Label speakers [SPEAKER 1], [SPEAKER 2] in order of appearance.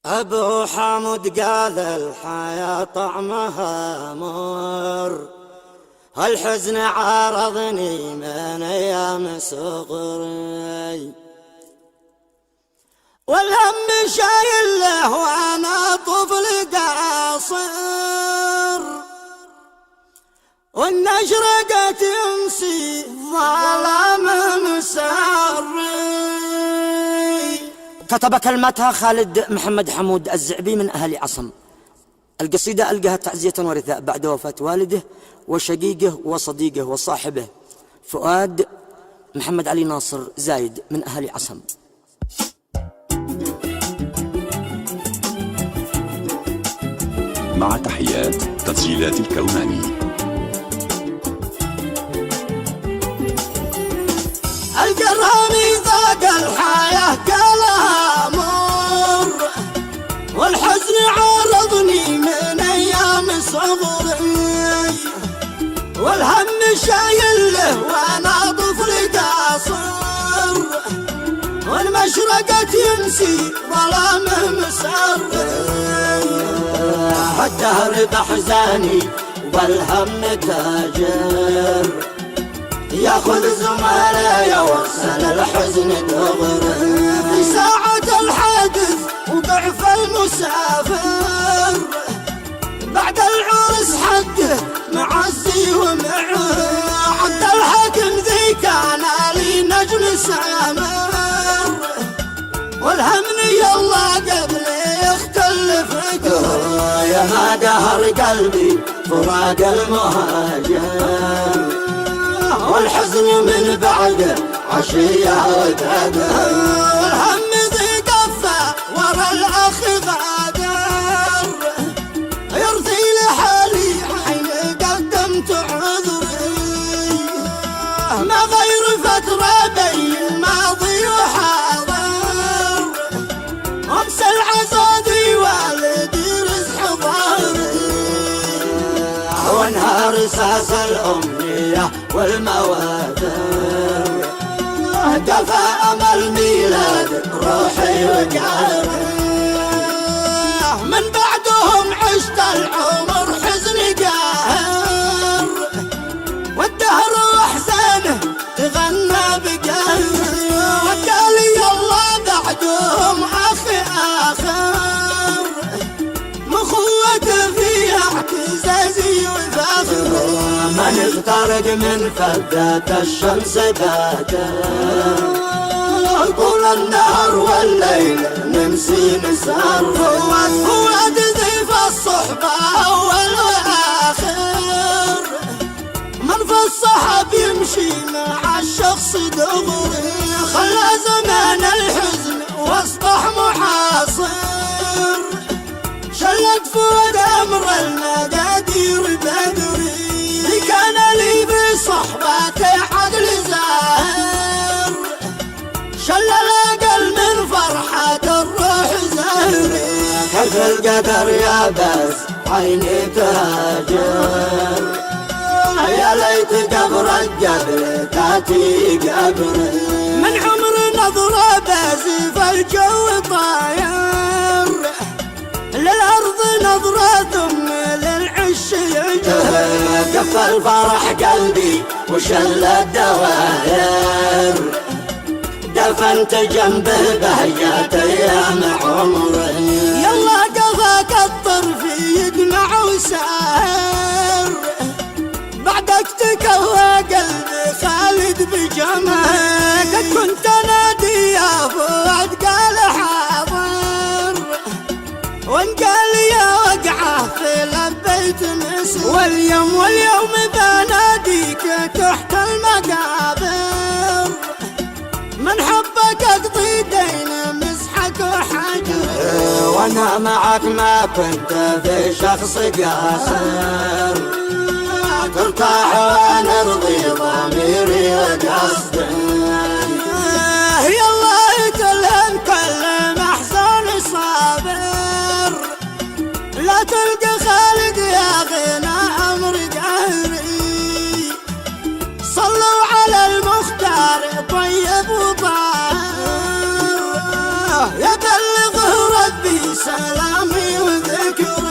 [SPEAKER 1] أبو حامد قال الحياة طعمها مر، الحزن عارضني من أيام صغري، والهم شايل له وأنا طفل قاصر، والنشرقة يمسي ظلام مسري. كتب كلمتها خالد محمد حمود الزعبي من أهل عصم. القصيدة ألقاها تعزية ورثاء بعد وفاة والده وشقيقه وصديقه وصاحبه فؤاد محمد علي ناصر زايد من أهل عصم.
[SPEAKER 2] مع تحيات تسجيلات الكوناني.
[SPEAKER 1] القرامي ذاق الحياة قالها مر، والحزن عارضني من أيام صغري، والهم شايل له وأنا طفل قاصر، والمشرقة يمسي ظلامه مسري. الدهر بأحزاني والهم تاجر، ياخذ زمانه يوصل الحزن دغري. في ساعة الحادث وضعف المسافر، بعد العرس حقه معزي ومعه، عبد الحكم ذي كان لي نجم سامر، والهمني يلا قبل يختلف فكره. يا ما دهر قلبي فراق المهاجر، والحزن من بعده عشية وتعبه، والهم ذي قفة ورا الأخ غادر، يرثي لحالي حين قدمت عذري، ما غير فترة بين الماضي وحاضر، أمس العزادي والدي رزح ظهري، وانهار ساس الأمنية والموادر، دفى أمل ميلاد روحي وقهري، من بعدهم عشت العمر حزن قاهر، والدهر وأحزانه تغنى بقهري، وقالي يلا بعدهم أخي آخر، مخوته فيها اعتزازي وفخري، من اغترق من فدة الشمس باكر، طول النهار والليل نمسي نسهر، فؤاد ذي في الصحبة أول وآخر، من في الصحب يمشي مع الشخص دغري، خلى زمان الحزن واصبح محاصر، شلت فؤاد أمر المقادير بدري، كان لي بصحبته عدل زاهر، شل الأقل من فرحة الروح زهري، كيف القدر يا بس عيني تهاجر، يا ليت قبرك قبل تاتي قبري، من عمر نظرة بازف الجو طاير، للأرض نظرة ثم للعش يجري، كف الفرح قلبي وشل الدواير، دفنت جنبه بهجات أيام عمري، يلا قفاك الطرف يدمع وساهر، بعدك تكوى قلبي خالد بجمالك، كنت نادي يا فؤاد قال حاضر، وانقال يا وقعه في لبيت مسر، واليوم بناديك تحت المقابر، من حبك اقضي دين مسحك وحجر، وانا معك ما كنت في شخص قاصر، ترتاح ونرضي ضميري وقصدي، يلا يتلهم كل محزون صابر، لا تلقى خالد يا غنى أمر قهري، صلوا على المختار طيب وطاهر، يبلغه ربي
[SPEAKER 3] سلامي وذكري